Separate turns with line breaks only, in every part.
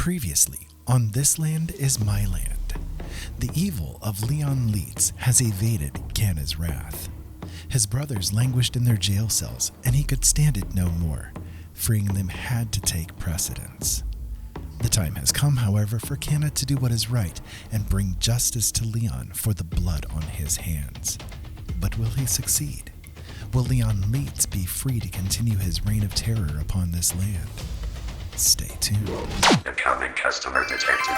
Previously, on This Land is My Land, the evil of Leon Leitz has evaded Kana's wrath. His brothers languished in their jail cells, and he could stand it no more. Freeing them had to take precedence. The time has come, however, for Kana to do what is right and bring justice to Leon for the blood on his hands. But will he succeed? Will Leon Leitz be free to continue his reign of terror upon this land? Stay tuned.
Incoming customer detected.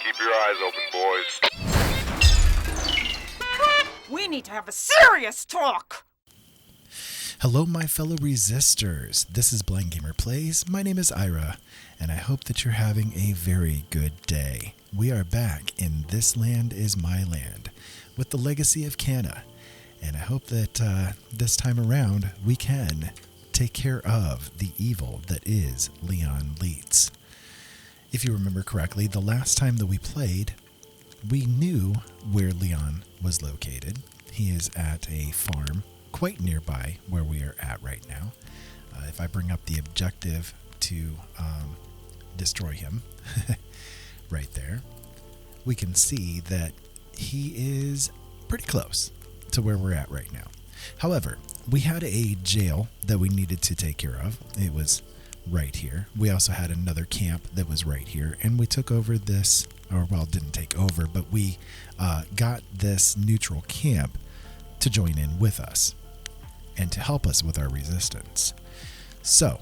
Keep your eyes open, boys.
We need to have a serious talk!
Hello, my fellow resistors. This is Blind Gamer Plays. My name is Ira, and I hope that you're having a very good day. We are back in This Land is My Land with the legacy of Kana, and I hope that this time around we can take care of the evil that is Leon Leitz. If you remember correctly, the last time that we played, we knew where Leon was located. He is at a farm quite nearby where we are at right now. If I bring up the objective to destroy him, right there, we can see that he is pretty close to where we're at right now. However, we had a jail that we needed to take care of. It was right here. We also had another camp that was right here, and we took over this, or well, didn't take over, but we got this neutral camp to join in with us and to help us with our resistance. So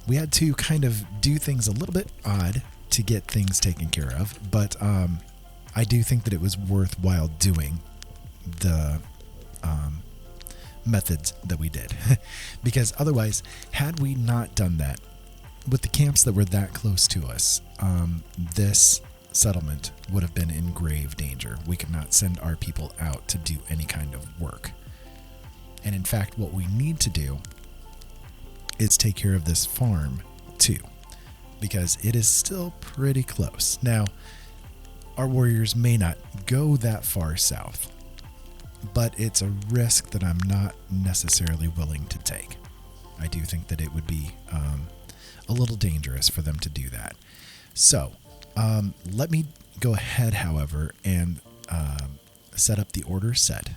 we had to kind of do things a little bit odd to get things taken care of, but I do think that it was worthwhile doing the methods that we did because otherwise, had we not done that with the camps that were that close to us, this settlement would have been in grave danger. We could not send our people out to do any kind of work. And in fact, what we need to do is take care of this farm too, because it is still pretty close. Now, our warriors may not go that far south, but it's a risk that I'm not necessarily willing to take. I do think that it would be a little dangerous for them to do that. So, let me go ahead, however, and set up the order set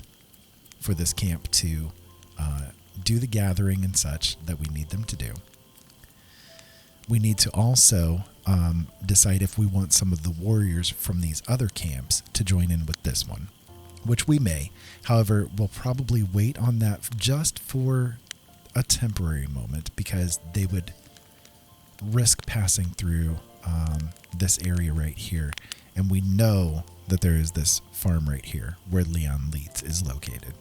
for this camp to do the gathering and such that we need them to do. We need to also decide if we want some of the warriors from these other camps to join in with this one, which we may. However, we'll probably wait on that just for a temporary moment because they would risk passing through this area right here, and we know that there is this farm right here where Leon Leitz is located,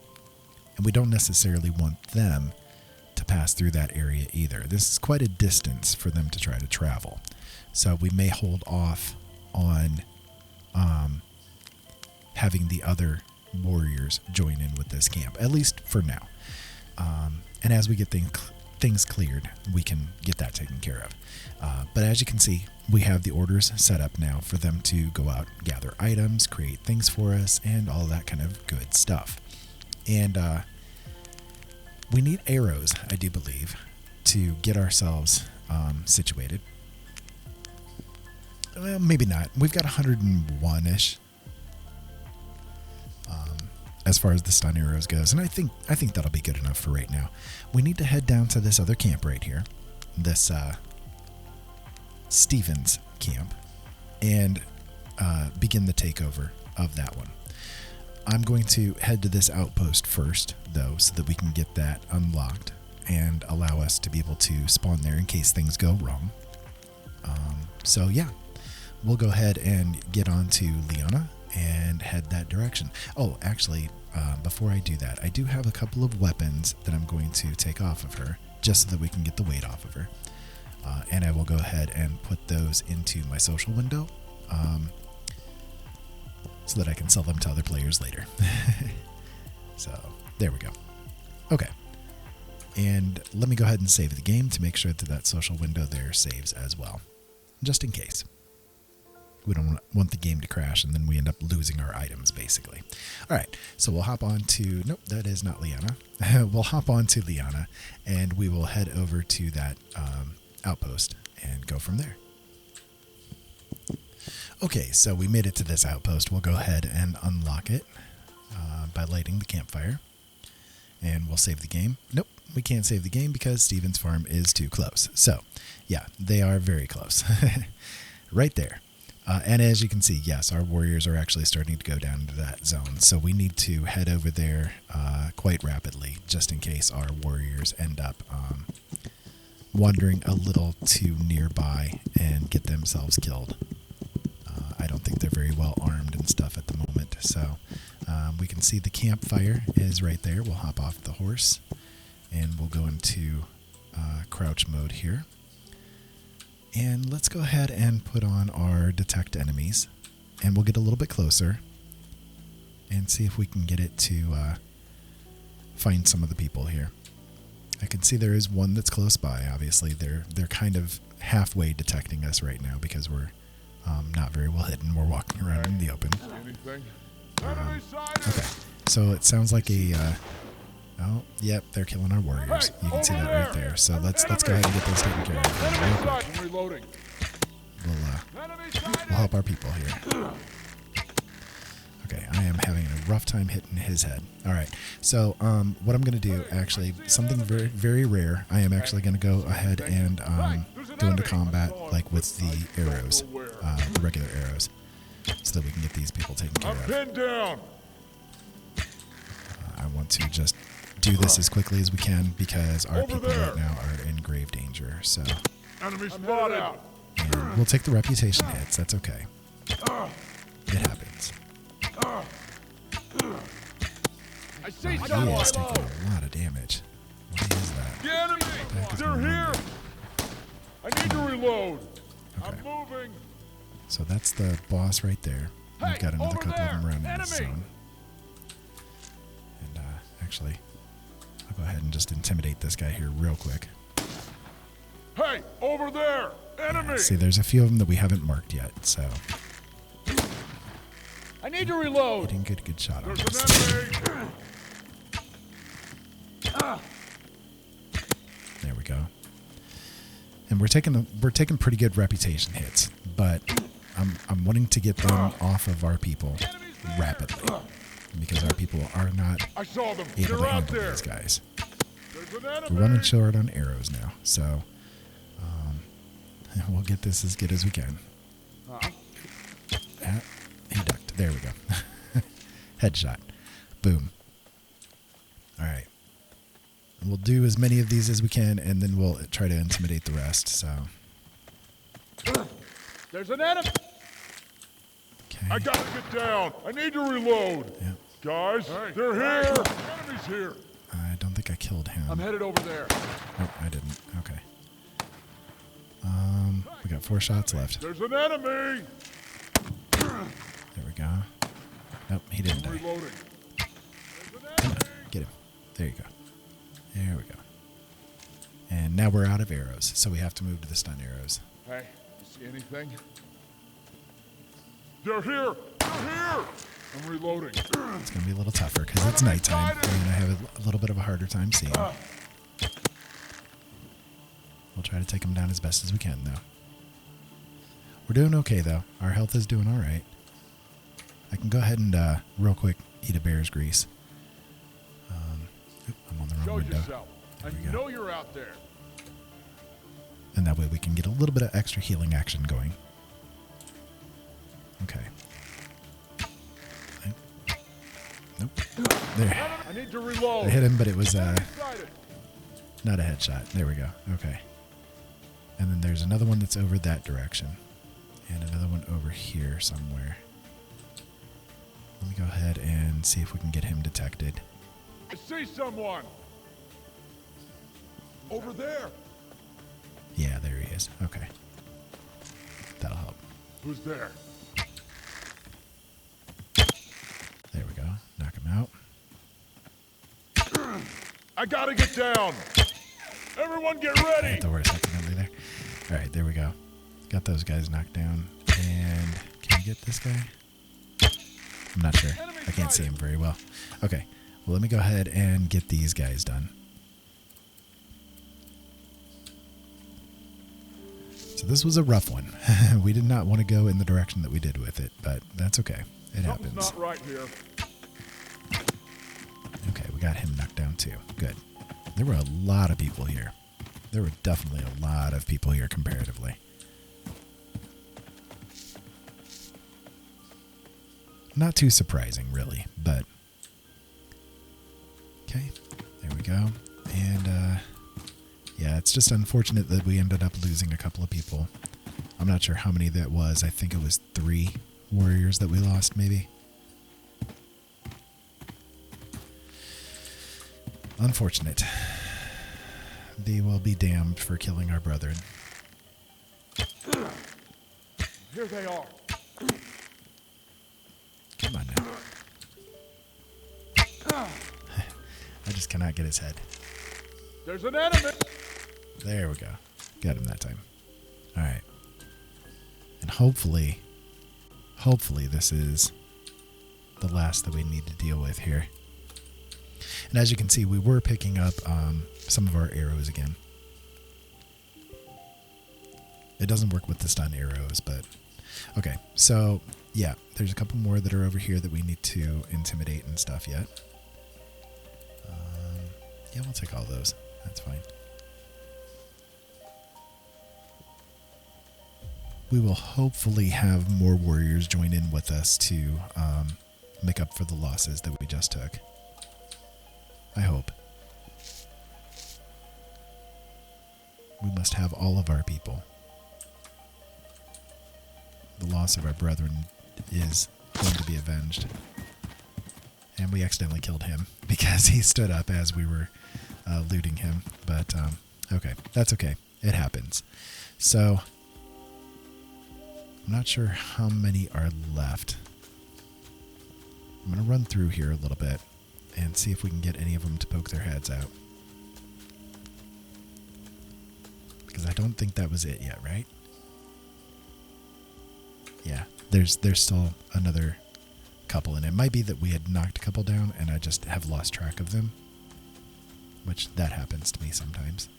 and we don't necessarily want them to pass through that area either. This is quite a distance for them to try to travel, so we may hold off on having the other warriors join in with this camp, at least for now, and as we get things cleared, we can get that taken care of. But as you can see, we have the orders set up now for them to go out, gather items, create things for us, and all that kind of good stuff. And we need arrows, I do believe, to get ourselves situated. Well, maybe not. We've got 101-ish as far as the stun arrows goes, and I think that'll be good enough for right now. We need to head down to this other camp right here, this Stevens camp, and begin the takeover of that one. I'm going to head to this outpost first, though, so that we can get that unlocked and allow us to be able to spawn there in case things go wrong. So yeah, we'll go ahead and get on to Leona and head that direction. Oh, actually, before I do that, I do have a couple of weapons that I'm going to take off of her, just so that we can get the weight off of her. And I will go ahead and put those into my social window, so that I can sell them to other players later. So, there we go. Okay. And let me go ahead and save the game to make sure that that social window there saves as well, just in case. We don't want the game to crash, and then we end up losing our items, basically. All right, so we'll hop on to... Nope, that is not Liana. We'll hop on to Liana, and we will head over to that outpost and go from there. Okay, so we made it to this outpost. We'll go ahead and unlock it by lighting the campfire. And we'll save the game. Nope, we can't save the game because Steven's farm is too close. So, yeah, they are very close. Right there. And as you can see, yes, our warriors are actually starting to go down into that zone. So we need to head over there quite rapidly, just in case our warriors end up wandering a little too nearby and get themselves killed. I don't think they're very well armed and stuff at the moment. So we can see the campfire is right there. We'll hop off the horse and we'll go into crouch mode here. And let's go ahead and put on our detect enemies, and we'll get a little bit closer and see if we can get it to find some of the people here. I can see there is one that's close by. Obviously, they're kind of halfway detecting us right now because we're not very well hidden. We're walking around in the open. Okay, so it sounds like a... oh, yep, they're killing our warriors. You can see that right there. So let's go ahead and get those taken care of real quick. We'll help our people here. Okay, I am having a rough time hitting his head. All right, so what I'm going to do, actually, something very, very rare. I am actually going to go ahead and go into combat, like with the arrows, the regular arrows, so that we can get these people taken care of.
Pinned down.
I want to just do this as quickly as we can because our people right now are in grave danger. So,
Enemy spotted.
and we'll take the reputation hits. That's okay. It happens.
I see
He
someone.
is taking a lot of damage. What is that?
The enemy.
heck is
They're
going on
here.
there?
I need to reload.
Okay.
I'm moving.
So that's the boss right there. We've
Hey,
got another
over
couple of them
there.
around in this
Enemy.
zone. And actually, I'll go ahead and just intimidate this guy here real quick.
Hey, over there. Enemy.
See, there's a few of them that we haven't marked yet, so
I need to reload.
getting a good shot on
There's
this.
an enemy.
There we go. And we're taking pretty good reputation hits, but I'm wanting to get them off of our people rapidly because our people are not
I saw them.
able
They're
to
out
handle
there.
these guys.
There's an enemy.
We're running short on arrows now, so we'll get this as good as we can. He ducked. There we go. Headshot. Boom. All right. We'll do as many of these as we can, and then we'll try to intimidate the rest. So.
There's an enemy.
Okay.
I gotta get down. I need to reload.
Yep.
Guys, they're here. Enemies here.
I don't think I killed him.
I'm headed over there.
Nope, I didn't. Okay. We got 4 shots left.
There's an enemy.
There we go. Nope, he didn't die.
Reloading.
Come on, get him. There you go. There we go. And now we're out of arrows, so we have to move to the stun arrows.
Hey, you see anything? They're here. They're here. I'm reloading.
It's going to be a little tougher because it's nighttime, and I have a little bit of a harder time seeing. We'll try to take him down as best as we can, though. We're doing okay, though. Our health is doing all right. I can go ahead and, real quick, eat a bear's grease. I'm on the wrong
Show
window.
yourself. I
There we go.
know you're out there.
And that way we can get a little bit of extra healing action going. Okay. Nope. There.
I need to reload.
I hit him, but it was
Enemy sighted.
not a headshot. There we go. Okay. And then there's another one that's over that direction. And another one over here somewhere. Let me go ahead and see if we can get him detected.
I see someone. Over there.
Yeah, there he is. Okay. That'll help.
Who's there?
There we go. Knock him out.
I gotta get down. Everyone get
I
ready.
hit the horse accidentally there. All right, there we go. Got those guys knocked down. And I get this guy? I'm not sure. I can't see him very well. Okay. Well, let me go ahead and get these guys done. So this was a rough one. We did not want to go in the direction that we did with it, but that's okay. It happens.
Something's not right here.
Okay, we got him knocked down too. Good. There were a lot of people here. There were definitely a lot of people here comparatively. Not too surprising, really, but... Okay, there we go. And, yeah, it's just unfortunate that we ended up losing a couple of people. I'm not sure how many that was. I think it was 3 warriors that we lost, maybe. Unfortunate. They will be damned for killing our brethren.
Here they are.
Come on now. I just cannot get his head.
There's an enemy.
There we go. Got him that time. All right. And hopefully this is the last that we need to deal with here. And as you can see, we were picking up some of our arrows again. It doesn't work with the stun arrows, but... Okay, so, yeah, there's a couple more that are over here that we need to intimidate and stuff yet. Yeah, we'll take all those. That's fine. We will hopefully have more warriors join in with us to make up for the losses that we just took. I hope. We must have all of our people. The loss of our brethren is going to be avenged. And we accidentally killed him because he stood up as we were looting him. But, okay, that's okay. It happens. So, I'm not sure how many are left. I'm going to run through here a little bit and see if we can get any of them to poke their heads out. Because I don't think that was it yet, right? Yeah, there's still another couple, and it might be that we had knocked a couple down and I just have lost track of them, which that happens to me sometimes.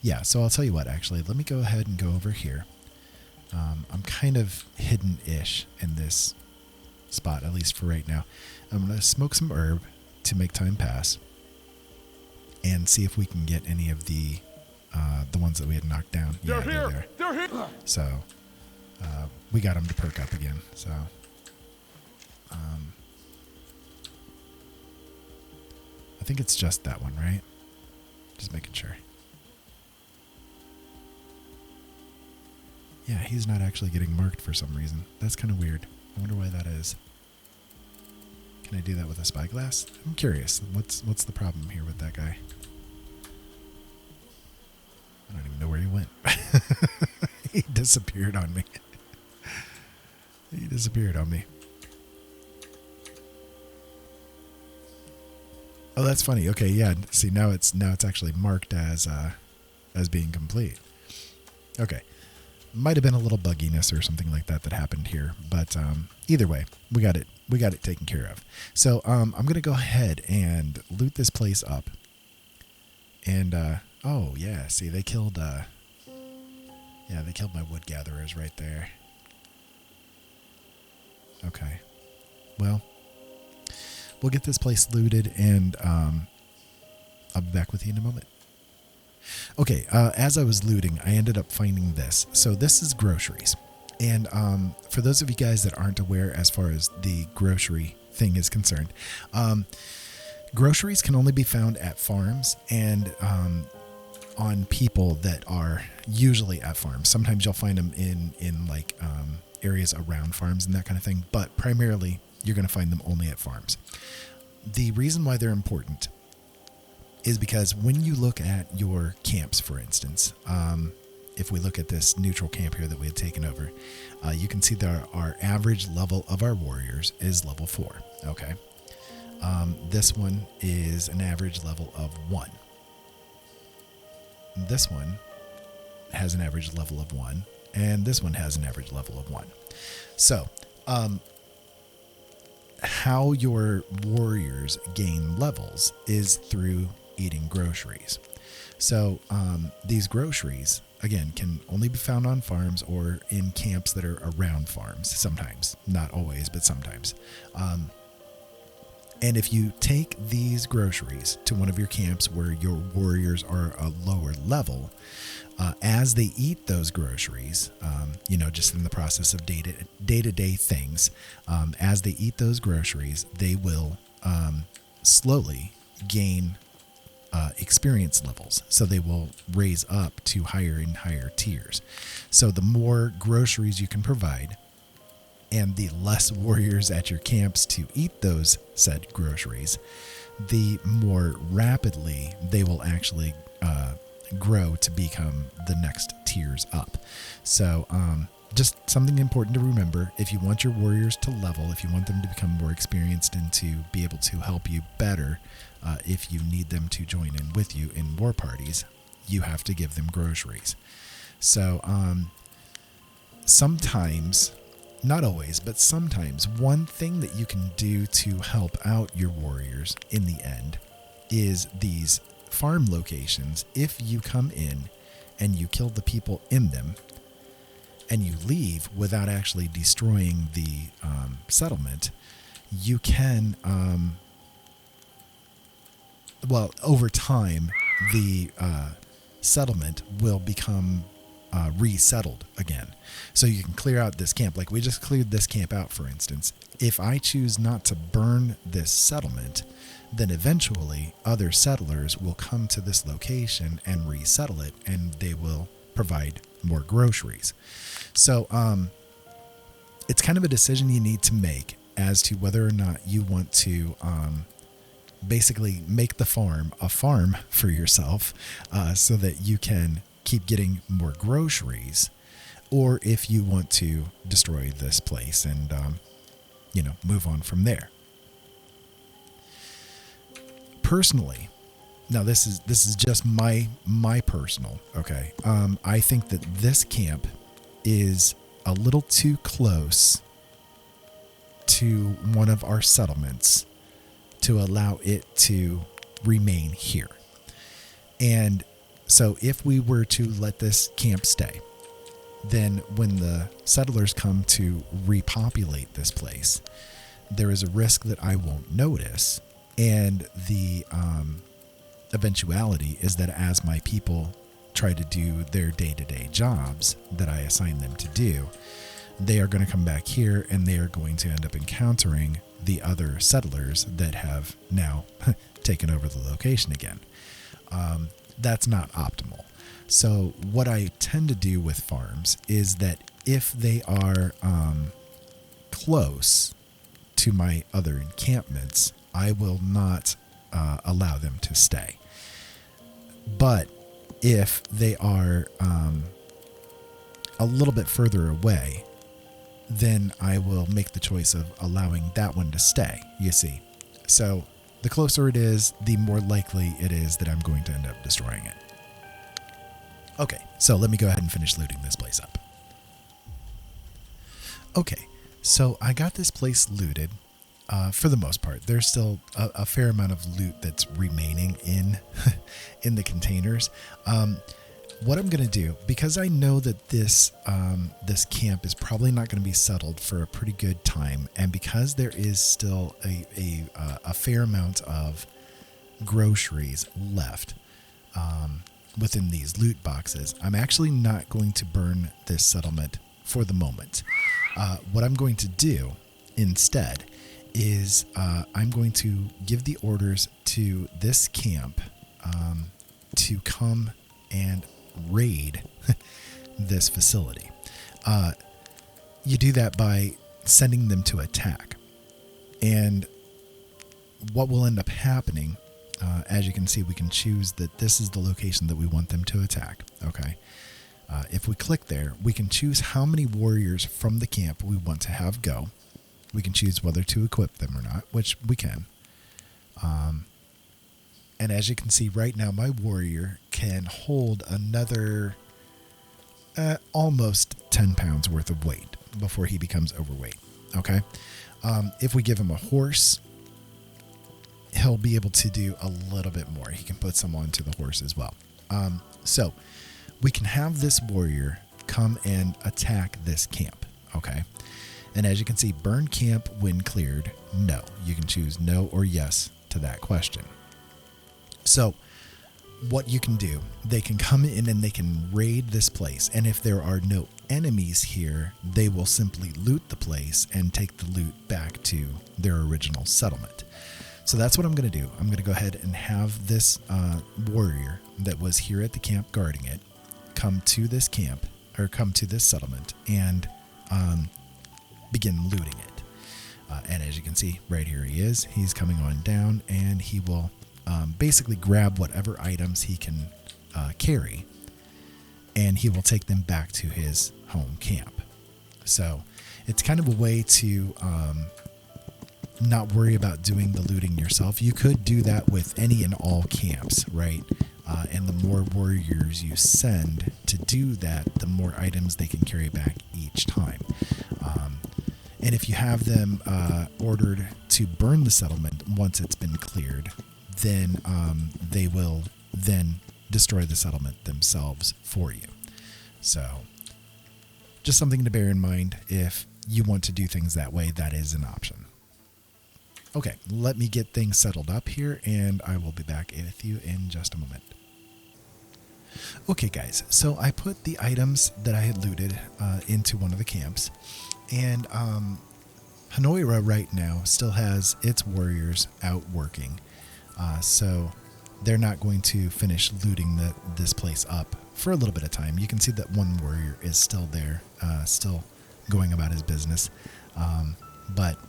Yeah, so I'll tell you what, actually, let me go ahead and go over here. I'm kind of hidden-ish in this spot, at least for right now. I'm going to smoke some herb to make time pass and see if we can get any of the ones that we had knocked down. Yeah, they're there.
They're here.
So we got them to perk up again. So I think it's just that one, right? Just making sure. Yeah, he's not actually getting marked for some reason. That's kind of weird. I wonder why that is. Can I do that with a spyglass? I'm curious. What's the problem here with that guy? I don't even know where he went. He disappeared on me. He disappeared on me. Oh, that's funny. Okay, yeah. See, now it's actually marked as being complete. Okay. Might have been a little bugginess or something like that happened here, but either way, we got it taken care of. So I'm gonna go ahead and loot this place up. And oh yeah, see they killed my wood gatherers right there. Okay, well, we'll get this place looted, and I'll be back with you in a moment. Okay, as I was looting, I ended up finding this. So this is groceries. And for those of you guys that aren't aware as far as the grocery thing is concerned, groceries can only be found at farms and on people that are usually at farms. Sometimes you'll find them in like areas around farms and that kind of thing, but primarily you're going to find them only at farms. The reason why they're important is because when you look at your camps, for instance, if we look at this neutral camp here that we had taken over, you can see that our average level of our warriors is level 4. Okay. This one is an average level of 1. This one has an average level of 1, and this one has an average level of 1. So, how your warriors gain levels is through eating groceries. So these groceries, again, can only be found on farms or in camps that are around farms sometimes. Not always, but sometimes. And if you take these groceries to one of your camps where your warriors are a lower level, as they eat those groceries, just in the process of day-to-day things, as they eat those groceries, they will slowly gain experience levels. So they will raise up to higher and higher tiers. So the more groceries you can provide, and the less warriors at your camps to eat those said groceries, the more rapidly they will actually grow to become the next tiers up. So just something important to remember: if you want your warriors to level, if you want them to become more experienced and to be able to help you better, if you need them to join in with you in war parties, you have to give them groceries. So sometimes, not always, but sometimes, one thing that you can do to help out your warriors in the end is these farm locations. If you come in and you kill the people in them and you leave without actually destroying the settlement, you can, over time, the settlement will become resettled again. So you can clear out this camp. Like we just cleared this camp out, for instance. If I choose not to burn this settlement, then eventually other settlers will come to this location and resettle it, and they will provide more groceries. So it's kind of a decision you need to make as to whether or not you want to basically make the farm a farm for yourself, so that you can keep getting more groceries, or if you want to destroy this place and move on from there. Personally, now this is just my personal, okay. I think that this camp is a little too close to one of our settlements to allow it to remain here. And so if we were to let this camp stay, then when the settlers come to repopulate this place, there is a risk that I won't notice. And the eventuality is that as my people try to do their day-to-day jobs that I assign them to do, they are going to come back here and they are going to end up encountering the other settlers that have now taken over the location again. That's not optimal. So what I tend to do with farms is that if they are close to my other encampments, I will not allow them to stay. But if they are a little bit further away, then I will make the choice of allowing that one to stay, you see. So the closer it is, the more likely it is that I'm going to end up destroying it. Okay, so let me go ahead and finish looting this place up. Okay, so I got this place looted. For the most part, there's still a fair amount of loot that's remaining in the containers. What I'm going to do, because I know that this camp is probably not going to be settled for a pretty good time, and because there is still a fair amount of groceries left within these loot boxes, I'm actually not going to burn this settlement for the moment. What I'm going to do instead is I'm going to give the orders to this camp to come and raid this facility. You do that by sending them to attack. And what will end up happening, as you can see, we can choose that this is the location that we want them to attack. Okay. If we click there, we can choose how many warriors from the camp we want to have go. We can choose whether to equip them or not, which we can. And as you can see right now, my warrior can hold another almost 10 pounds worth of weight before he becomes overweight. Okay. If we give him a horse, he'll be able to do a little bit more. He can put some onto the horse as well. So we can have this warrior come and attack this camp. Okay. And as you can see, burn camp when cleared. No, you can choose no or yes to that question. So what you can do, they can come in and they can raid this place. And if there are no enemies here, they will simply loot the place and take the loot back to their original settlement. So that's what I'm going to do. I'm going to go ahead and have this warrior that was here at the camp guarding it come to this camp, or come to this settlement, and begin looting it. And as you can see, right here he is. He's coming on down, and he will basically grab whatever items he can carry, and he will take them back to his home camp. So it's kind of a way to not worry about doing the looting yourself. You could do that with any and all camps, right? And the more warriors you send to do that, the more items they can carry back each time. And if you have them ordered to burn the settlement once it's been cleared, then they will then destroy the settlement themselves for you. So just something to bear in mind. If you want to do things that way, that is an option. Okay, let me get things settled up here, and I will be back with you in just a moment. Okay, guys, so I put the items that I had looted into one of the camps, and Hanoira right now still has its warriors out working, so they're not going to finish looting this place up for a little bit of time. You can see that one warrior is still there, still going about his business, but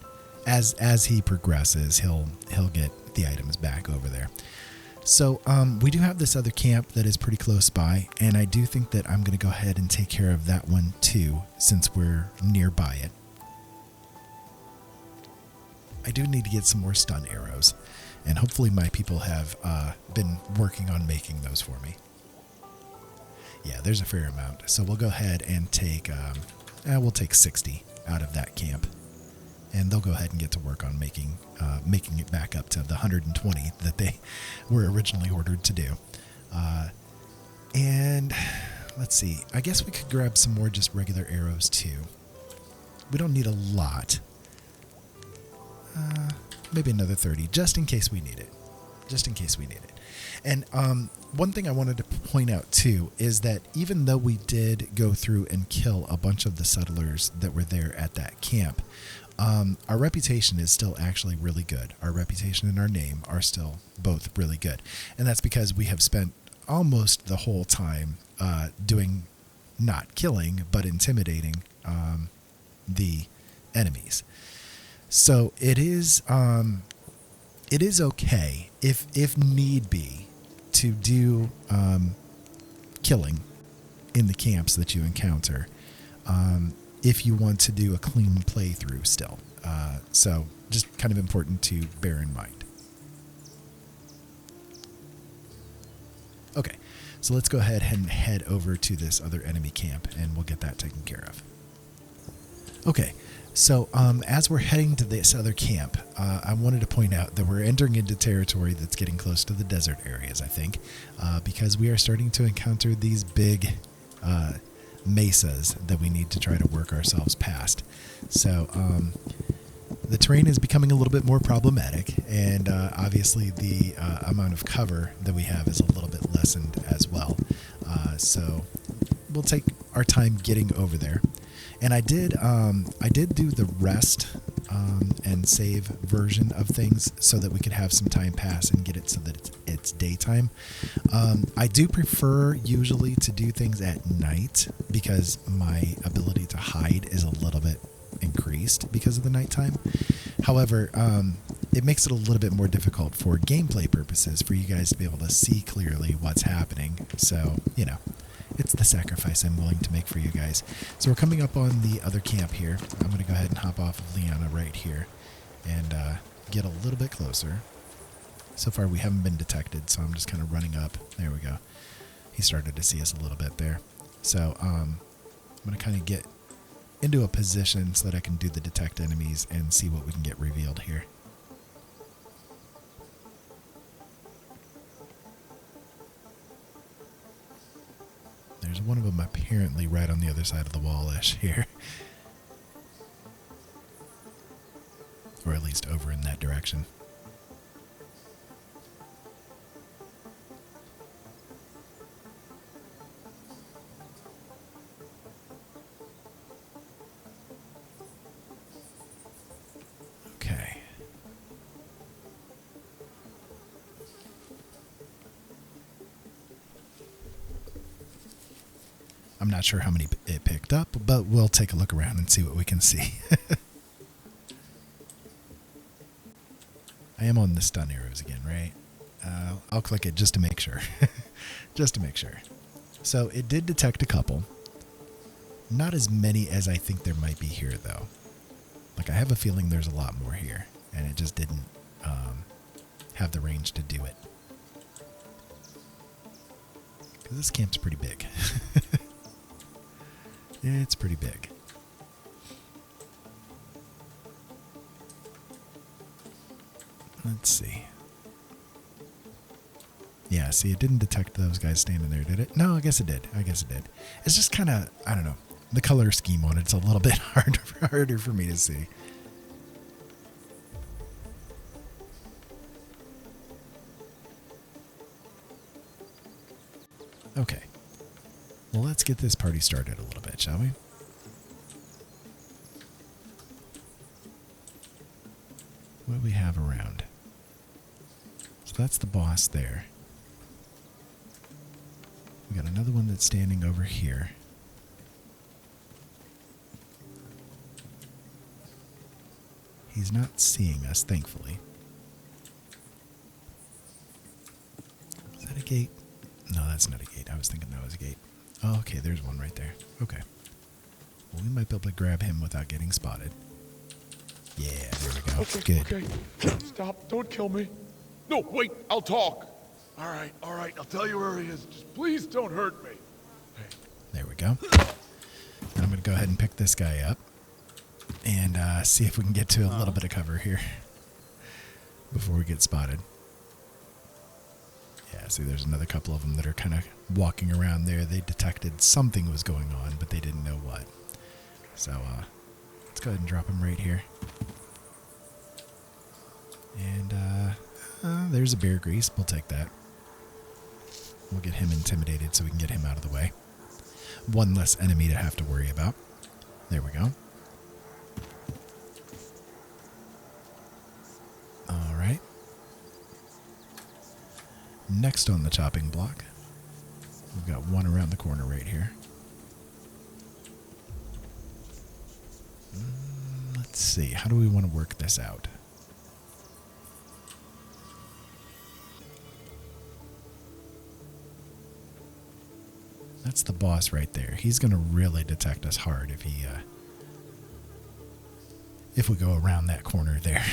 as he progresses, he'll get the items back over there. So we do have this other camp that is pretty close by, and I do think that I'm going to go ahead and take care of that one too, since we're nearby it. I do need to get some more stun arrows, and hopefully my people have been working on making those for me. Yeah, there's a fair amount. So we'll go ahead and take, we'll take 60 out of that camp. And they'll go ahead and get to work on making it back up to the 120 that they were originally ordered to do. And let's see. I guess we could grab some more just regular arrows too. We don't need a lot. Maybe another 30, just in case we need it. Just in case we need it. And one thing I wanted to point out too is that even though we did go through and kill a bunch of the settlers that were there at that camp, our reputation is still actually really good. Our reputation and our name are still both really good. And that's because we have spent almost the whole time doing, not killing, but intimidating the enemies. So it is okay, if need be, to do killing in the camps that you encounter, if you want to do a clean playthrough still. So just kind of important to bear in mind. Okay, so let's go ahead and head over to this other enemy camp, and we'll get that taken care of. Okay, so as we're heading to this other camp, I wanted to point out that we're entering into territory that's getting close to the desert areas, I think, because we are starting to encounter these big mesas that we need to try to work ourselves past. So the terrain is becoming a little bit more problematic, and obviously the amount of cover that we have is a little bit lessened as well. So we'll take our time getting over there. And I did do the rest and save version of things so that we could have some time pass and get it so that it's daytime. I do prefer usually to do things at night because my ability to hide is a little bit increased because of the nighttime. However, it makes it a little bit more difficult for gameplay purposes for you guys to be able to see clearly what's happening. So, it's the sacrifice I'm willing to make for you guys. So we're coming up on the other camp here. I'm going to go ahead and hop off of Leon right here and get a little bit closer. So far we haven't been detected, so I'm just kind of running up. There we go. He started to see us a little bit there. So I'm going to kind of get into a position so that I can do the detect enemies and see what we can get revealed here. There's one of them apparently right on the other side of the wall-ish here. Or at least over in that direction. Okay. I'm not sure how many it picked up, but we'll take a look around and see what we can see. I am on the stun arrows again, right? I'll click it just to make sure. Just to make sure. So it did detect a couple. Not as many as I think there might be here, though. Like, I have a feeling there's a lot more here, and it just didn't have the range to do it. Because this camp's pretty big. It's pretty big. Let's see. Yeah, see, it didn't detect those guys standing there, did it? No, I guess it did. I guess it did. It's just kind of, I don't know. The color scheme on it's a little bit harder for me to see. Okay. Well, let's get this party started a little bit, shall we? What do we have around? So that's the boss there. We got another one that's standing over here. He's not seeing us, thankfully. Is that a gate? No, that's not a gate. I was thinking that was a gate. Oh, okay, there's one right there. Okay. Well, we might be able to grab him without getting spotted. Yeah, there we go.
Okay,
Good.
okay. Stop. Don't kill me. No, wait. I'll talk. All right. I'll tell you where he is. Just please don't hurt me. Hey.
There we go. And I'm going to go ahead and pick this guy up and see if we can get to a little bit of cover here before we get spotted. Yeah, see, there's another couple of them that are kind of walking around there. They detected something was going on, but they didn't know what. So, let's go ahead and drop him right here. And, there's a bear grease. We'll take that. We'll get him intimidated so we can get him out of the way. One less enemy to have to worry about. There we go. All right. Next on the chopping block, we've got one around the corner right here. Let's see. How do we want to work this out? That's the boss right there. He's going to really detect us hard if we go around that corner there.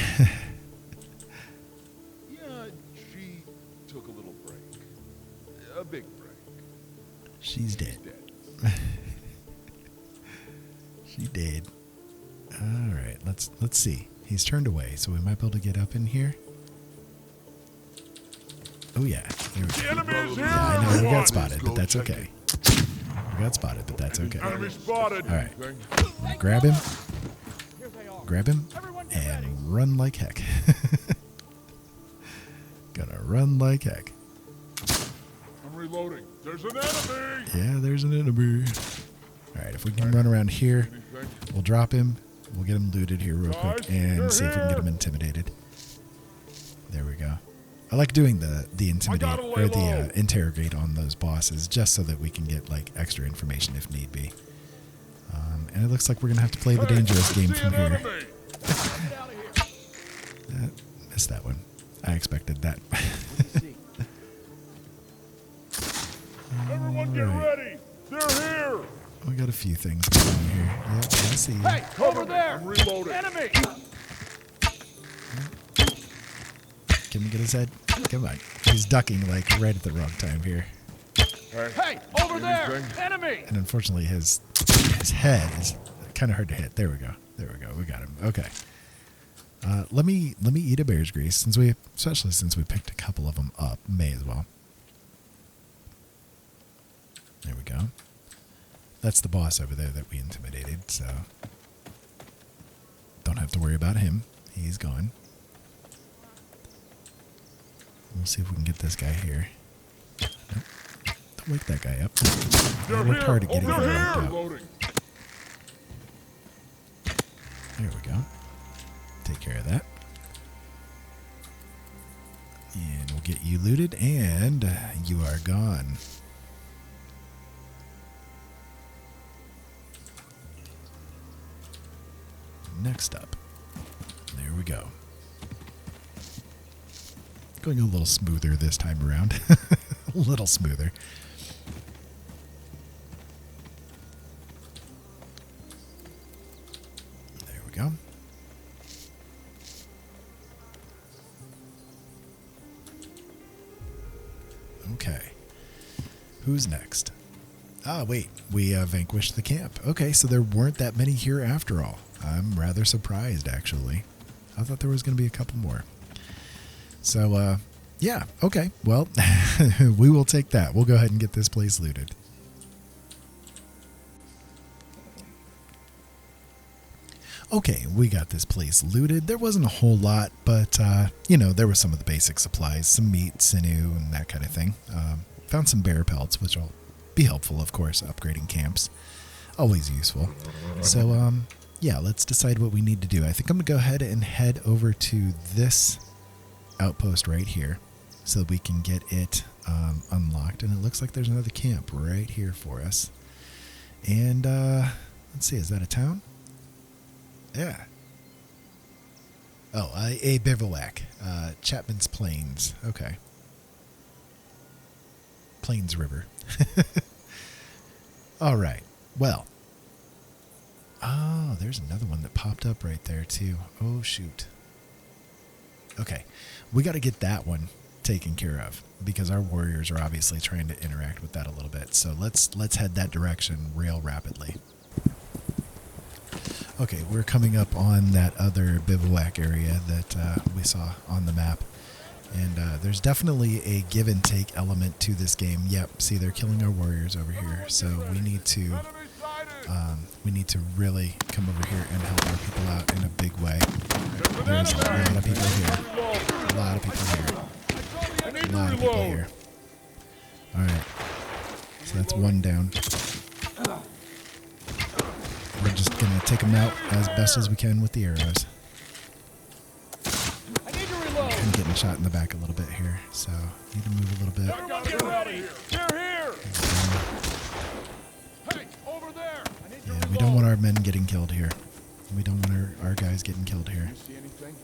Yeah, she took a little break. A big break.
She's dead. She did. All right, let's see. He's turned away, so we might be able to get up in here. Oh yeah, here we go.
The enemy is here.
Yeah, I know we
everyone.
got spotted, but that's okay. We got spotted, but that's okay.
Enemy spotted.
All right, I'm gonna grab him, and run like heck. Gonna run like heck.
I'm reloading. There's an enemy.
Yeah, there's an enemy. All right, if we can run around here, we'll drop him. We'll get him looted here real quick and see if we can get him intimidated. There we go. I like doing the intimidate or the interrogate on those bosses just so that we can get like extra information if need be. And it looks like we're gonna have to play the dangerous game from here. Missed that one. I expected that.
Everyone get ready. They're here.
We got a few things going on here. Yep, I see.
Hey, over there. I'm reloading. Enemy.
Can we get his head? Come on. He's ducking like right at the wrong time here.
Hey, over there! Enemy!
And unfortunately, his head is kind of hard to hit. There we go. There we go. We got him. Okay. Let me eat a bear's grease, especially since we picked a couple of them up. May as well. There we go. That's the boss over there that we intimidated, so don't have to worry about him. He's gone. We'll see if we can get this guy here. Nope. Don't wake that guy up. I worked hard at getting him worked up. There we go. Take care of that. And we'll get you looted, and you are gone. Next up. There we go. Going a little smoother this time around. A little smoother. There we go. Okay. Who's next? Ah, wait. We vanquished the camp. Okay, so there weren't that many here after all. I'm rather surprised, actually. I thought there was going to be a couple more. So, yeah, okay. Well, we will take that. We'll go ahead and get this place looted. Okay, we got this place looted. There wasn't a whole lot, but, there were some of the basic supplies, some meat, sinew, and that kind of thing. Found some bear pelts, which will be helpful, of course, upgrading camps. Always useful. So, yeah, let's decide what we need to do. I think I'm going to go ahead and head over to this outpost right here so that we can get it unlocked. And it looks like there's another camp right here for us. And, let's see, is that a town? Yeah. Oh, a bivouac. Chapman's Plains. Okay. Plains River. All right. Well. Oh, there's another one that popped up right there, too. Oh, shoot. Okay. We got to get that one taken care of because our warriors are obviously trying to interact with that a little bit. So let's head that direction real rapidly. Okay, we're coming up on that other bivouac area that we saw on the map. And there's definitely a give and take element to this game. Yep, see, they're killing our warriors over here. So we need to really come over here and help our people out in a big way. There's a lot of people here. A lot of people here. A lot of people here. Alright. So that's one down. We're just going to take them out as best as we can with the arrows. I'm getting shot in the back a little bit here, so need to move a little bit.
Everyone get ready! They're here! Hey, over there!
Yeah, we don't want our men getting killed here. We don't want our guys getting killed here.
You see anything?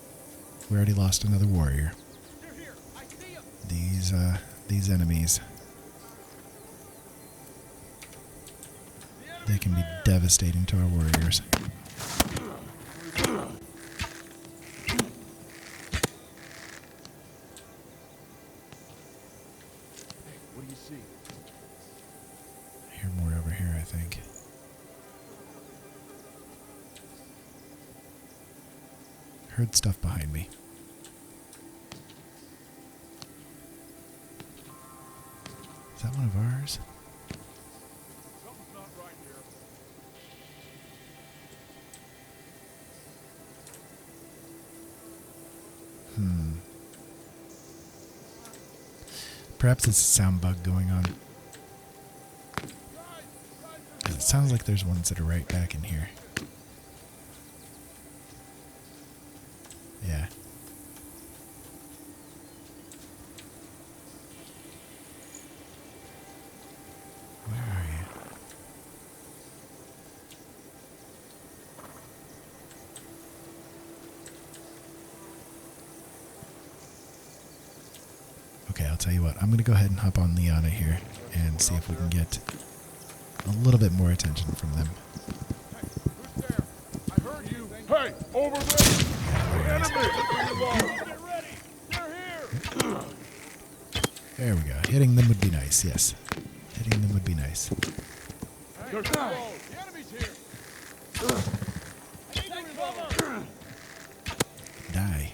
We already lost another warrior. These enemies. They can be devastating to our warriors.
What do you see?
I hear more over here, I think. Heard stuff behind me. Is that one of ours?
Something's not right here.
Perhaps it's a sound bug going on. 'Cause it sounds like there's ones that are right back in here. Yeah. Where are you? Okay, I'll tell you what. I'm going to go ahead and hop on Leon here and see if we can get a little bit more attention from them.
Who's there? I heard you. Hey, over there! Enemy! Get ready! They're here!
There we go. Hitting them would be nice, yes. Hitting Hitting them would be nice.
There's the road. The enemy's here.
Die.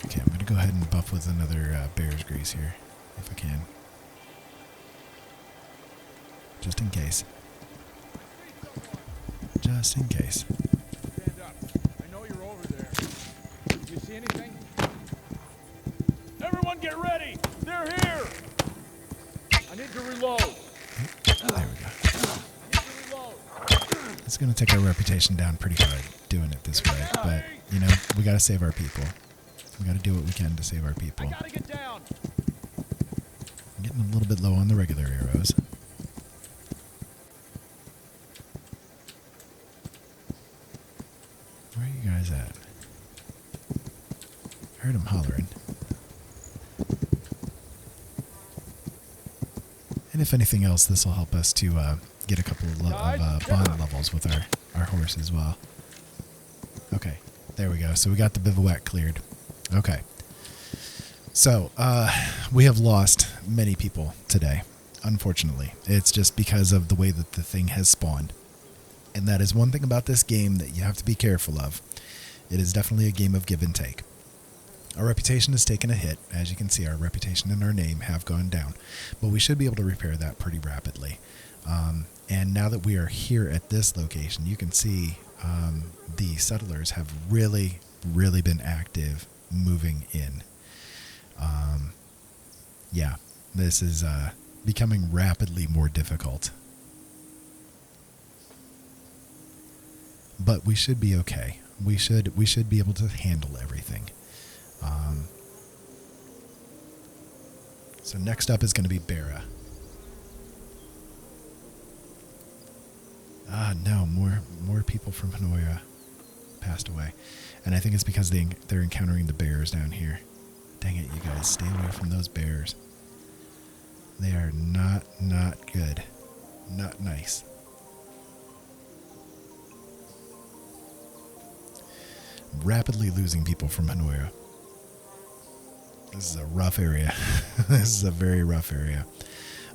Okay, I'm going to go ahead and buff with another bear's grease here, if I can. Just in case. Just in case.
Stand up. I know you're over there. Do you see anything? Everyone get ready! They're here! I need to reload.
There we go.
I need to reload.
It's going to take our reputation down pretty hard doing it this way, but, you know, we got to save our people. We got to do what we can to save our people.
I gotta get down.
I'm getting a little bit low on the regular arrows. Where are you guys at? I heard them hollering. And if anything else, this will help us to get a couple of bond levels with our horse as well. Okay, there we go. So we got the bivouac cleared. Okay. So we have lost many people today, unfortunately. It's just because of the way that the thing has spawned. And that is one thing about this game that you have to be careful of. It is definitely a game of give and take. Our reputation has taken a hit. As you can see, our reputation and our name have gone down. But we should be able to repair that pretty rapidly. And now that we are here at this location, you can see the settlers have really, really been active moving in. Yeah, this is becoming rapidly more difficult. But we should be okay. We should be able to handle everything. So next up is going to be Bera. Ah, no, more people from Hanoia passed away. And I think it's because they're encountering the bears down here. Dang it, you guys, stay away from those bears. They are not good. Not nice. Rapidly losing people from Hanoia. This is a rough area. This is a very rough area.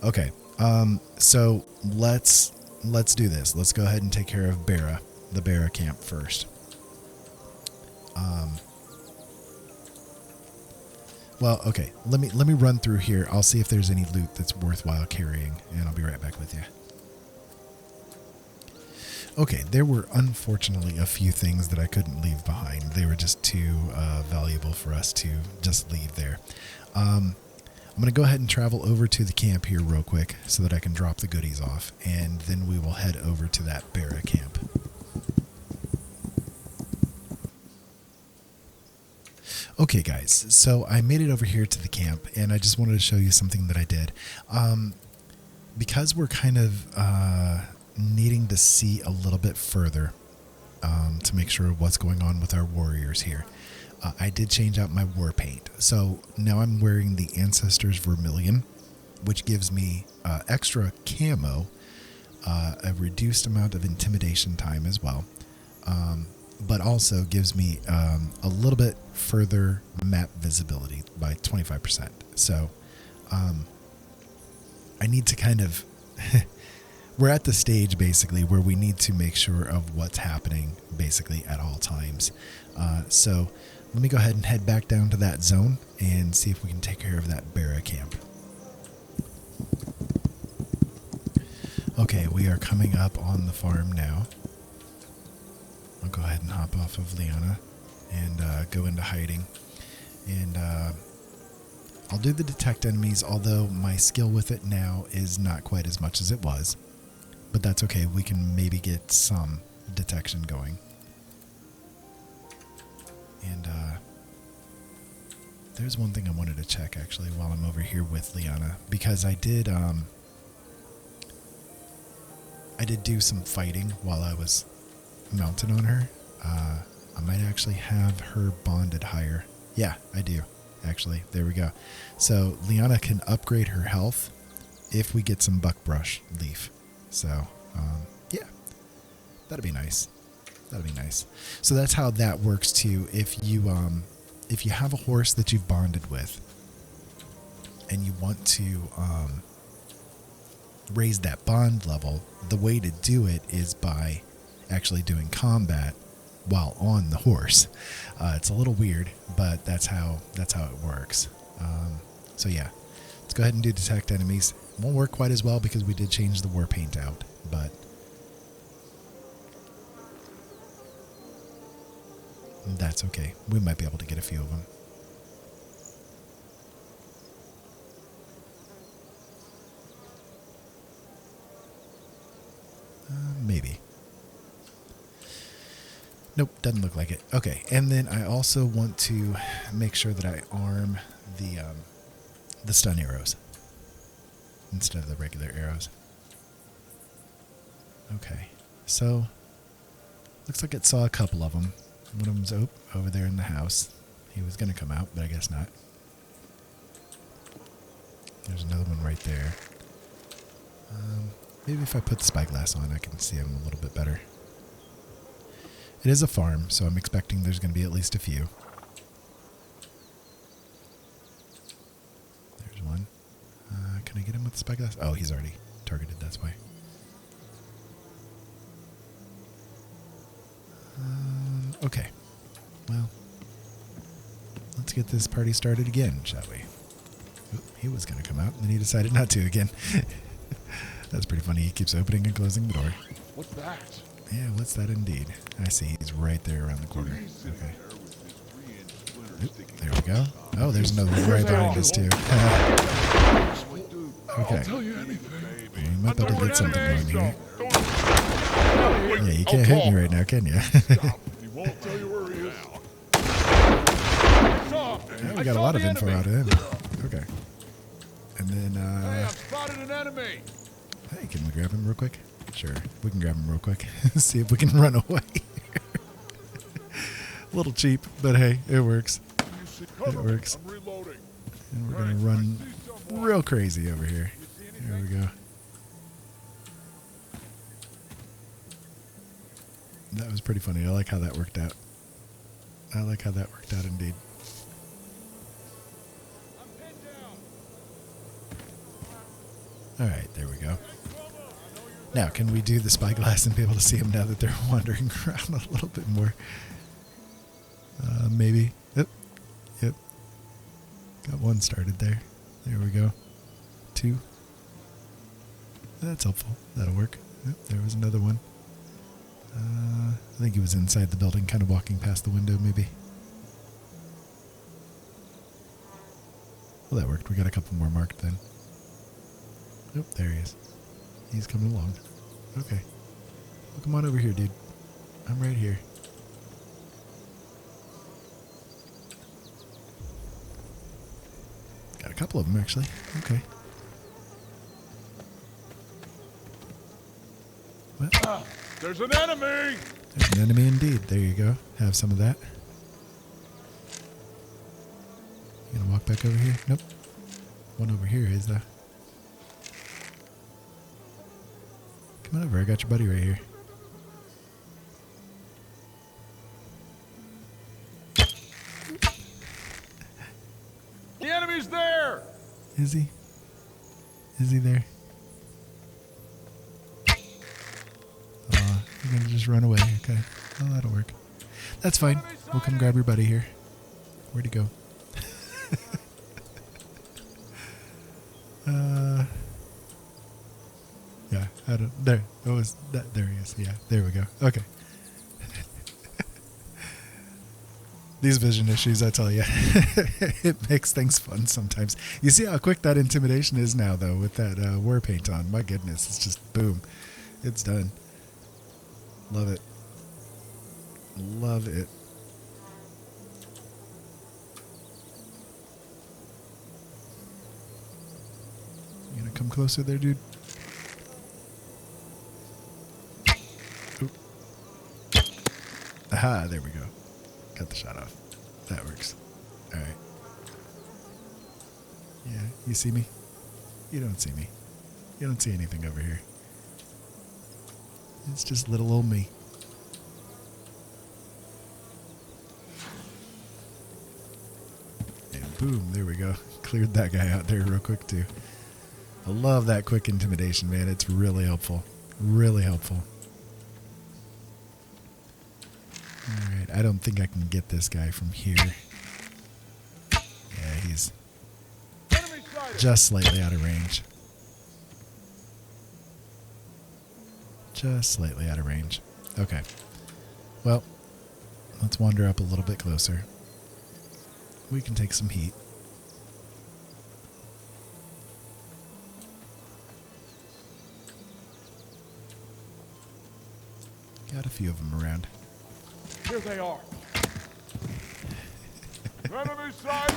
Okay, so let's do this. Let's go ahead and take care of Bera, the Bera camp first. Well, okay. Let me run through here. I'll see if there's any loot that's worthwhile carrying, and I'll be right back with you. Okay, there were unfortunately a few things that I couldn't leave behind. They were just too valuable for us to just leave there. I'm going to go ahead and travel over to the camp here real quick so that I can drop the goodies off, and then we will head over to that Bera camp. Okay, guys, so I made it over here to the camp, and I just wanted to show you something that I did. Because we're kind of needing to see a little bit further to make sure what's going on with our warriors here, I did change out my war paint. So now I'm wearing the Ancestors Vermilion, which gives me extra camo, a reduced amount of intimidation time as well, but also gives me a little bit further map visibility by 25%. So I need to kind of... We're at the stage, basically, where we need to make sure of what's happening, basically, at all times. So let me go ahead and head back down to that zone and see if we can take care of that Bera camp. Okay, we are coming up on the farm now. I'll go ahead and hop off of Leona and go into hiding. And I'll do the detect enemies, although my skill with it now is not quite as much as it was. But that's okay, we can maybe get some detection going. And there's one thing I wanted to check actually while I'm over here with Leona, because I did do some fighting while I was mounted on her. I might actually have her bonded higher. Yeah, I do, actually. There we go. So Leona can upgrade her health if we get some buckbrush leaf. So, yeah, that'd be nice. That'd be nice. So that's how that works too. If you have a horse that you've bonded with, and you want to raise that bond level, the way to do it is by actually doing combat while on the horse. It's a little weird, but that's how it works. So yeah, let's go ahead and do detect enemies. Won't work quite as well because we did change the war paint out, but that's okay. We might be able to get a few of them. Maybe. Nope, doesn't look like it. Okay, and then I also want to make sure that I arm the stun arrows instead of the regular arrows. Okay, so looks like it saw a couple of them. One of them's over there in the house. He was going to come out, but I guess not. There's another one right there. Maybe if I put the spyglass on, I can see him a little bit better. It is a farm, so I'm expecting there's going to be at least a few. There's one. Can I get him with the spyglass? Oh, he's already targeted, that's why. Okay. Well, let's get this party started again, shall we? Oop, he was going to come out, and then he decided not to again. That's pretty funny. He keeps opening and closing the door.
What's that?
Yeah, what's that indeed? I see. He's right there around the corner. Okay. Oop, there we go. Oh, there's another one right behind us, too. Okay.
I'll tell you anything.
We might be able to get something going here.
Wait,
Yeah, you
I'll
can't hit
talk.
me right now, can you?
Stop. He won't tell you where he is.
Yeah, we got a lot of info out of him. Okay. And then,
Hey, I've spotted an enemy.
hey, can we grab him real quick? Sure, we can grab him real quick. See if we can run away. A little cheap, but hey, it works. It works.
I'm reloading.
And we're going to run real crazy over here. There we go. That was pretty funny. I like how that worked out. I like how that worked out indeed. All right, there we go. Now, can we do the spyglass and be able to see them now that they're wandering around a little bit more? Maybe. Yep. Yep. Got one started there. There we go. Two. That's helpful. That'll work. Yep, there was another one. I think he was inside the building, kind of walking past the window, maybe. Well, that worked. We got a couple more marked then. Nope, there he is. He's coming along. Okay. Well, come on over here, dude. I'm right here. Got a couple of them, actually. Okay. Well,
There's an enemy.
there's an enemy indeed. There you go. Have some of that. You gonna walk back over here? Nope. One over here is though. Come on over. I got your buddy right here.
The enemy's there.
Is he? Is he there? You're gonna just run away. Okay. Oh, that'll work. That's fine. We'll come grab your buddy here. Where'd he go? Yeah, I don't. There. That was that. There he is. Yeah, there we go. Okay. These vision issues, I tell you, it makes things fun sometimes. You see how quick that intimidation is now, though, with that war paint on. My goodness, it's just boom. It's done. Love it. Love it. You gonna come closer there, dude? Oop. Aha, there we go. Cut the shot off. That works. Alright. Yeah, you see me? You don't see me. You don't see anything over here. It's just little old me. Boom. There we go. Cleared that guy out there real quick, too. I love that quick intimidation, man. It's really helpful. Really helpful. Alright, I don't think I can get this guy from here. Yeah, he's just slightly out of range. Just slightly out of range. Okay. Well, let's wander up a little bit closer. We can take some heat. Got a few of them around.
Here they are. Enemy sight!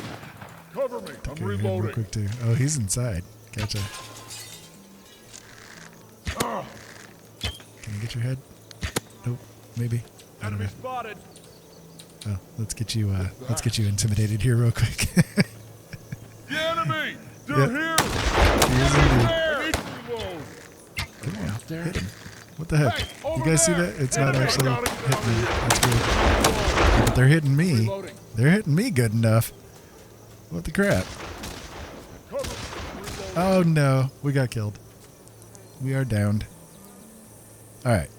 Cover me. I'm
Real
reloading.
quick too. Oh, he's inside. Gotcha.
Ah,
Can I get your head? Nope. Maybe. I don't
enemy
know.
spotted.
Oh, let's get you intimidated here real quick.
The enemy! They're
Yep.
here!
He is indeed.
I need to reload.
Come on, hit him. What the heck?
Hey,
You
over
guys see
there!
that? It's not
Enemy!
actually
Got it,
hitting me.
down
That's weird. But they're hitting me.
Reloading.
They're hitting me good enough. What the crap?
Cover me. Reloading.
Oh no, we got killed. We are downed. All right.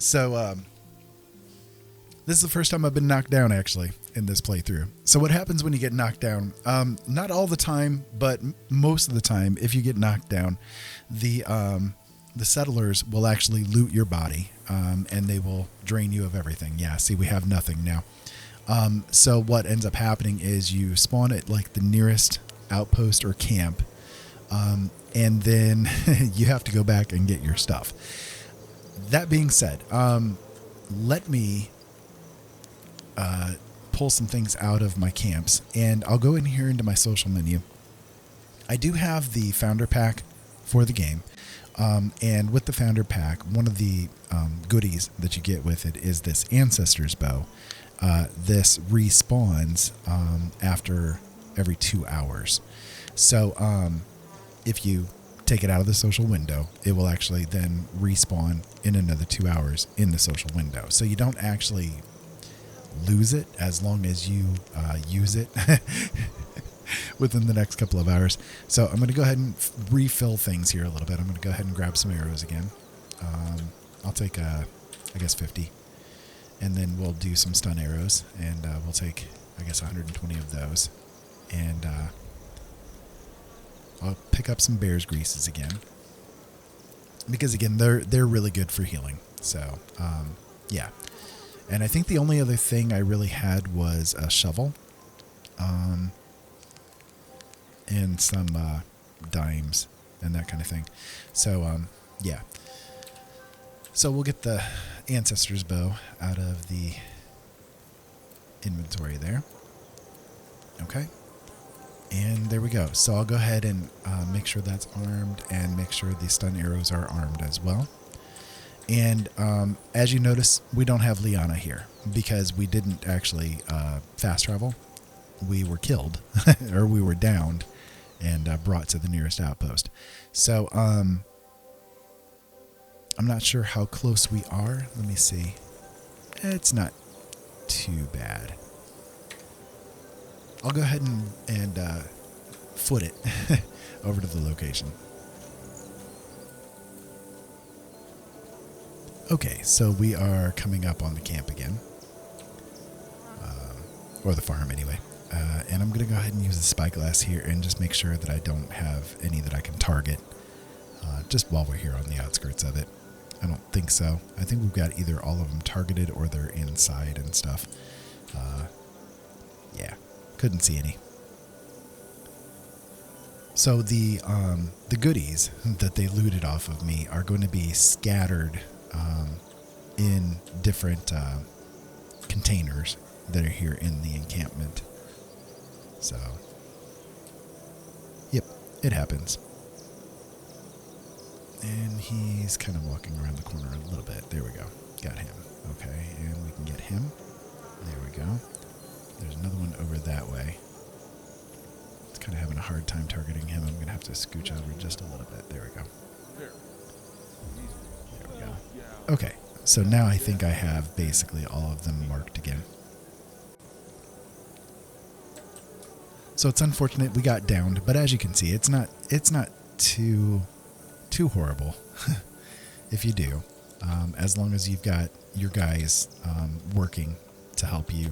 So, this is the first time I've been knocked down, actually, in this playthrough. So what happens when you get knocked down? Not all the time, but most of the time, if you get knocked down, the settlers will actually loot your body, and they will drain you of everything. Yeah, see, we have nothing now. So what ends up happening is you spawn at, like, the nearest outpost or camp, and then you have to go back and get your stuff. That being said, let me pull some things out of my camps, and I'll go in here into my social menu. I do have the founder pack for the game, and with the founder pack, one of the goodies that you get with it is this ancestor's bow. This respawns after every 2 hours. So if you take it out of the social window, it will actually then respawn in another 2 hours in the social window. So you don't actually lose it as long as you use it within the next couple of hours. So I'm going to go ahead and refill things here a little bit. I'm going to go ahead and grab some arrows again. I'll take, I guess, 50. And then we'll do some stun arrows. And we'll take, I guess, 120 of those. And I'll pick up some bear's greases again. Because, again, they're really good for healing. So, yeah. And I think the only other thing I really had was a shovel. And some dimes and that kind of thing. So, yeah. So we'll get the ancestor's bow out of the inventory there. Okay. And there we go. So I'll go ahead and make sure that's armed and make sure the stun arrows are armed as well. And as you notice, we don't have Liana here because we didn't actually fast travel. We were killed or we were downed and brought to the nearest outpost. So I'm not sure how close we are. Let me see. It's not too bad. I'll go ahead and foot it over to the location. Okay, so we are coming up on the camp again. Or the farm anyway. And I'm going to go ahead and use the spyglass here and just make sure that I don't have any that I can target. Just while we're here on the outskirts of it. I don't think so. I think we've got either all of them targeted or they're inside and stuff. Yeah, couldn't see any. So the goodies that they looted off of me are going to be scattered in different containers that are here in the encampment. So, yep, it happens. And he's kind of walking around the corner a little bit. There we go. Got him. Okay, and we can get him. There we go. There's another one over that way. It's kind of having a hard time targeting him. I'm going to have to scooch over just a little bit. There we go. There we go. Okay, so now I think I have basically all of them marked again. So it's unfortunate we got downed, but as you can see, it's not too horrible if you do, as long as you've got your guys working to help you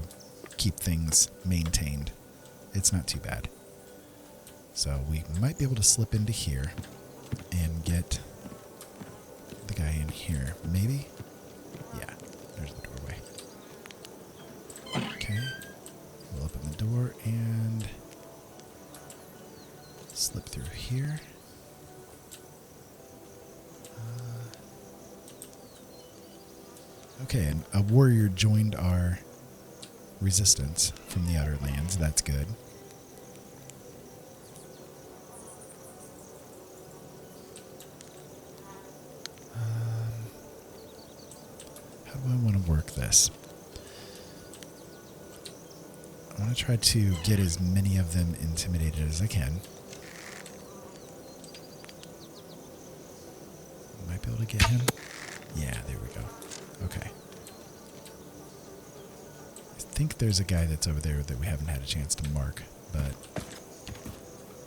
keep things maintained. It's not too bad. So we might be able to slip into here and get the guy in here. Maybe? Yeah, there's the doorway. Okay. We'll open the door and slip through here. Okay, and a warrior joined our resistance from the Outer Lands. That's good. How do I want to work this? I want to try to get as many of them intimidated as I can. Might be able to get him. Yeah, there we go. Okay. I think there's a guy that's over there that we haven't had a chance to mark, but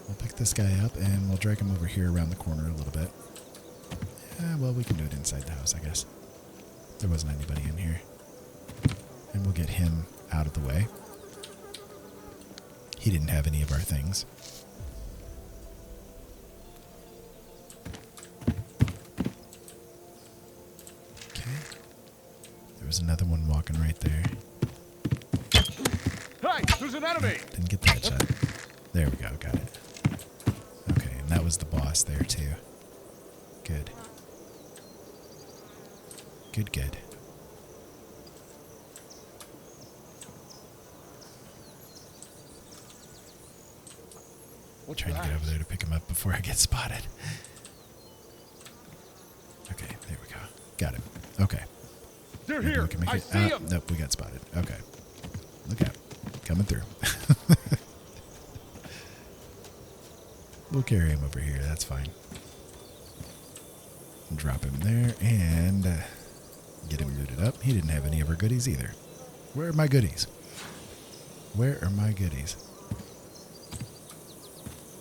we'll pick this guy up and we'll drag him over here around the corner a little bit. Yeah, well, we can do it inside the house, I guess. There wasn't anybody in here. And we'll get him out of the way. He didn't have any of our things. There's another one walking right there.
Hey, there's an enemy!
Didn't get that shot. There we go, got it. Okay, and that was the boss there too. Good. Good, good. Trying to get over there to pick him up before I get spotted. Okay, there we go. Got him. Okay.
They're
Maybe
here.
we can make
I
it.
see them.
Nope, we got spotted. Okay. Look out. Coming through. We'll carry him over here. That's fine. Drop him there and get him looted up. He didn't have any of our goodies either. Where are my goodies? Where are my goodies?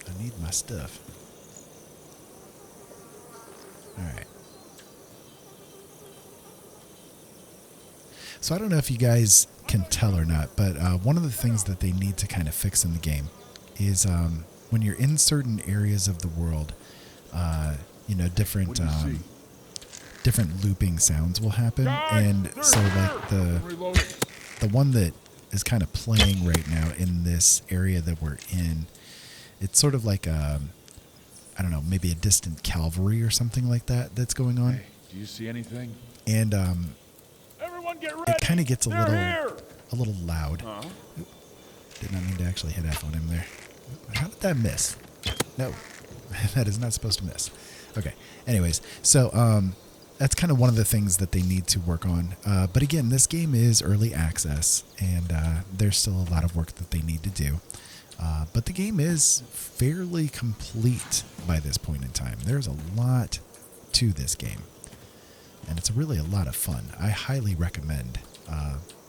I need my stuff. Alright. So I don't know if you guys can tell or not, but one of the things that they need to kind of fix in the game is when you're in certain areas of the world, different different looping sounds will happen, and so like the one that is kind of playing right now in this area that we're in, it's sort of like I don't know, maybe a distant cavalry or something like that that's going on.
Hey, do you see anything?
And
Everyone get ready.
it kind of gets a
They're
little loud.
Huh?
Did not mean to actually hit F on him there. How did that miss? No, that is not supposed to miss. Okay. Anyways, so that's kind of one of the things that they need to work on. But again, this game is early access, and there's still a lot of work that they need to do. But the game is fairly complete by this point in time. There's a lot to this game, and it's really a lot of fun. I highly recommend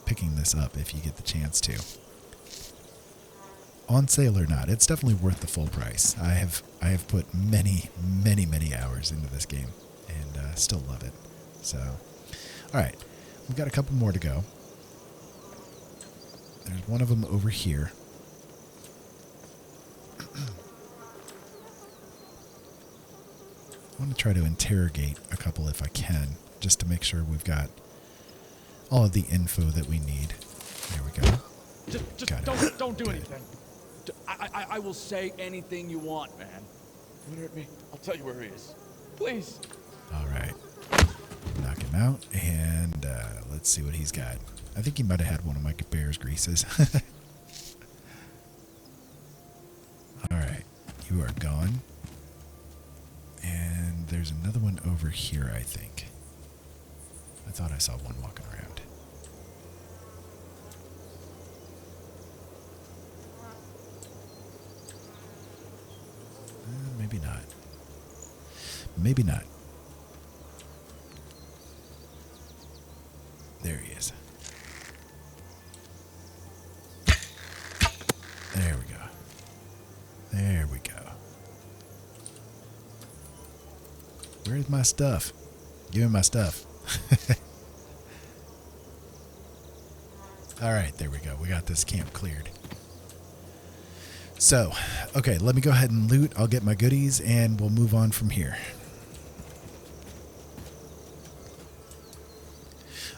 picking this up if you get the chance to. On sale or not, it's definitely worth the full price. I have put many hours into this game and still love it. So, all right, we've got a couple more to go. There's one of them over here. I want to try to interrogate a couple if I can, just to make sure we've got all of the info that we need. There we go.
Just don't do anything. I will say anything you want, man.
You hurt me? I'll tell you where he is. Please.
All right. Knock him out, and let's see what he's got. I think he might have had one of my bear's greases. All right. You are gone. And there's another one over here, I think. I thought I saw one walking around. Maybe not. Maybe not. There he is. There we go. Where's my stuff? Give me my stuff. All right, there we go. We got this camp cleared. So, okay, let me go ahead and loot. I'll get my goodies, and we'll move on from here.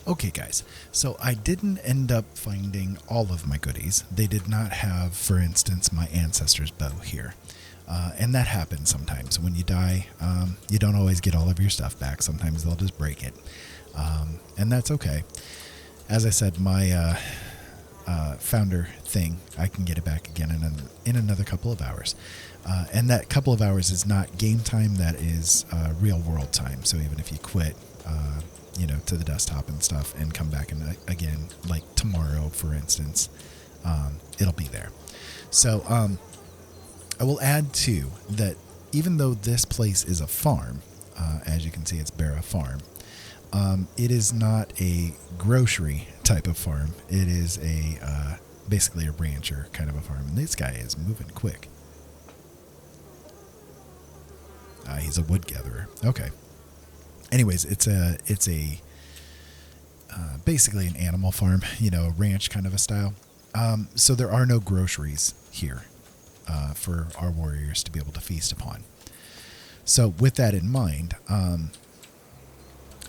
Okay, guys, so I didn't end up finding all of my goodies. They did not have, for instance, my ancestor's bow here. And that happens sometimes. When you die, you don't always get all of your stuff back. Sometimes they'll just break it. And that's okay. As I said, my founder thing, I can get it back again in another couple of hours. And that couple of hours is not game time. That is real world time. So even if you quit, to the desktop and stuff and come back and again, like tomorrow, for instance, it'll be there. So I will add too that even though this place is a farm, as you can see, it's Barra Farm. It is not a grocery type of farm. It is basically a rancher kind of a farm. And this guy is moving quick. He's a wood gatherer. Okay. Anyways, it's basically an animal farm, a ranch kind of a style. So there are no groceries here for our warriors to be able to feast upon. So with that in mind, I'm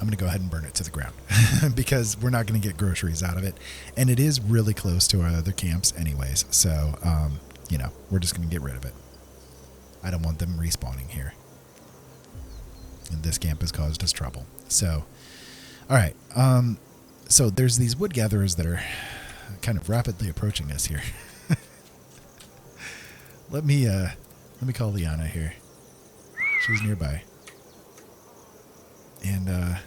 going to go ahead and burn it to the ground because we're not going to get groceries out of it. And it is really close to our other camps anyways. So, we're just going to get rid of it. I don't want them respawning here. And this camp has caused us trouble. So, all right. So there's these wood gatherers that are kind of rapidly approaching us here. Let me call Liana here. She's nearby. And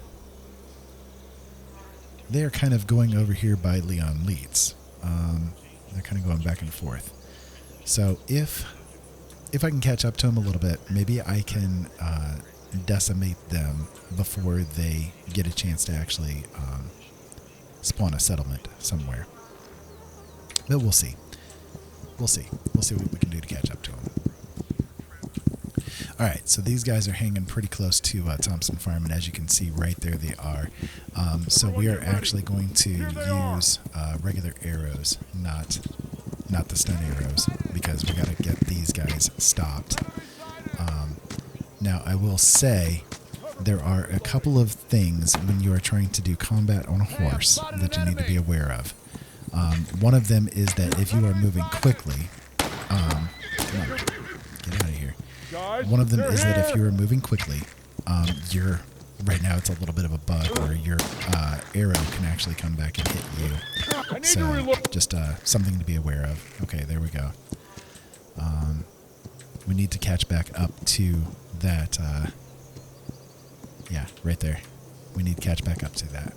they are kind of going over here by Leon Leitz. They're kind of going back and forth. So if I can catch up to them a little bit, maybe I can decimate them before they get a chance to actually spawn a settlement somewhere. But we'll see. We'll see what we can do to catch up to them. All right, so these guys are hanging pretty close to Thompson Farm, and as you can see right there, they are. So we are actually going to use regular arrows, not the stun arrows, because we got to get these guys stopped. Now, I will say there are a couple of things when you are trying to do combat on a horse that you need to be aware of. One of them is that if you are moving quickly, come on, get out of here. One of them is that if you are moving quickly, right now it's a little bit of a bug where your arrow can actually come back and hit you. So just something to be aware of. Okay, there we go. We need to catch back up to that. Yeah, right there. We need to catch back up to that.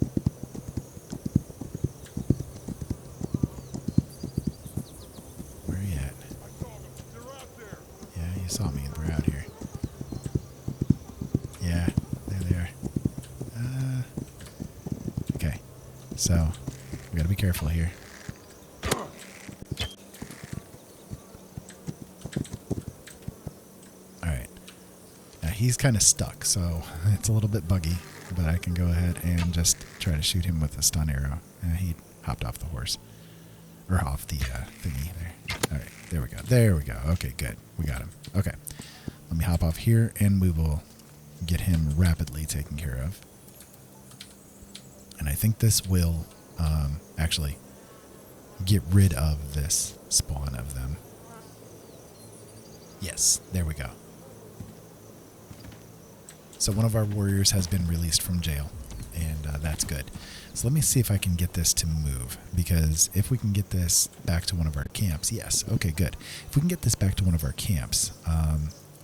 Where are you at? Yeah, you saw me. We're out here. Yeah, there they are. Okay, so we gotta be careful here. He's kind of stuck, so it's a little bit buggy, but I can go ahead and just try to shoot him with a stun arrow. He hopped off the horse, or off the thingy there. All right, there we go. There we go. Okay, good. We got him. Okay, let me hop off here, and we will get him rapidly taken care of. And I think this will actually get rid of this spawn of them. Yes, there we go. So one of our warriors has been released from jail, and that's good. So let me see if I can get this to move, because if we can get this back to one of our camps, yes, okay, good. If we can get this back to one of our camps,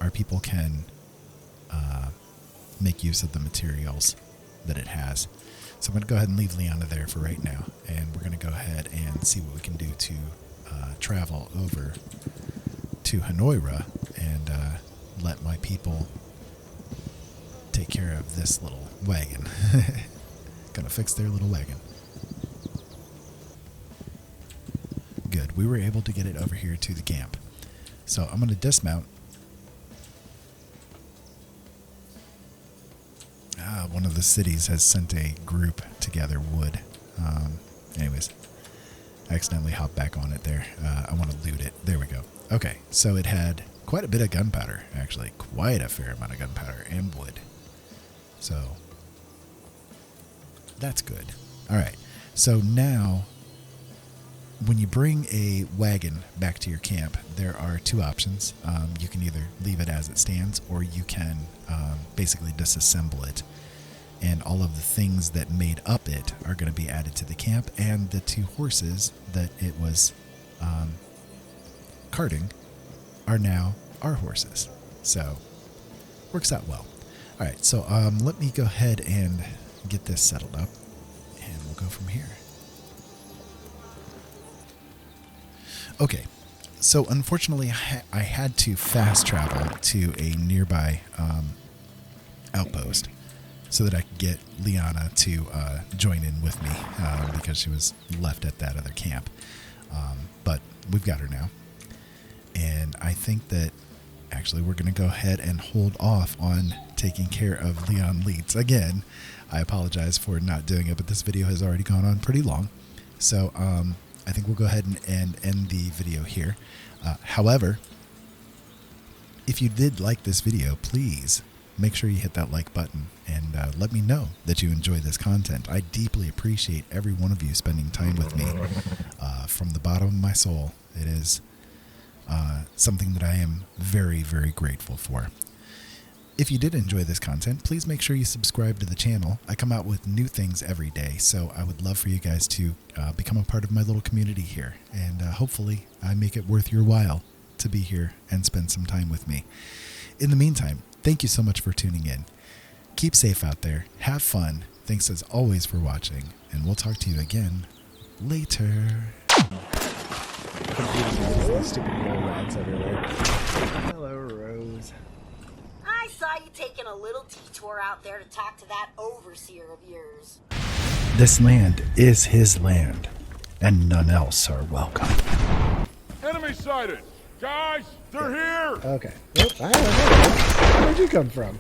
our people can make use of the materials that it has. So I'm going to go ahead and leave Liana there for right now, and we're going to go ahead and see what we can do to travel over to Hanoira and let my people take care of this little wagon. Gonna fix their little wagon. Good. We were able to get it over here to the camp. So I'm going to dismount. one of the cities has sent a group to gather wood. Anyways, I accidentally hopped back on it there. I want to loot it. There we go. Okay, so it had quite a bit of gunpowder, actually. Quite a fair amount of gunpowder and wood. So, that's good. All right, so now, when you bring a wagon back to your camp, there are two options. You can either leave it as it stands, or you can basically disassemble it. And all of the things that made up it are going to be added to the camp, and the two horses that it was carting are now our horses. So, works out well. All right, so let me go ahead and get this settled up, and we'll go from here. Okay, so unfortunately, I had to fast travel to a nearby outpost so that I could get Liana to join in with me because she was left at that other camp. But we've got her now. And I think that actually we're going to go ahead and hold off on taking care of Leon Leitz. Again, I apologize for not doing it, but this video has already gone on pretty long. So I think we'll go ahead and end the video here. However, if you did like this video, please make sure you hit that like button and let me know that you enjoy this content. I deeply appreciate every one of you spending time with me from the bottom of my soul. It is something that I am very, very grateful for. If you did enjoy this content, please make sure you subscribe to the channel. I come out with new things every day, so I would love for you guys to become a part of my little community here. And hopefully I make it worth your while to be here and spend some time with me. In the meantime, thank you so much for tuning in. Keep safe out there. Have fun. Thanks as always for watching, and we'll talk to you again later. Hello, Rose.
I saw you taking a little detour out there to talk to that overseer of yours.
This land is his land, and none else are welcome.
Enemy sighted! Guys, they're here!
Okay. Well, I don't know. Where'd you come from?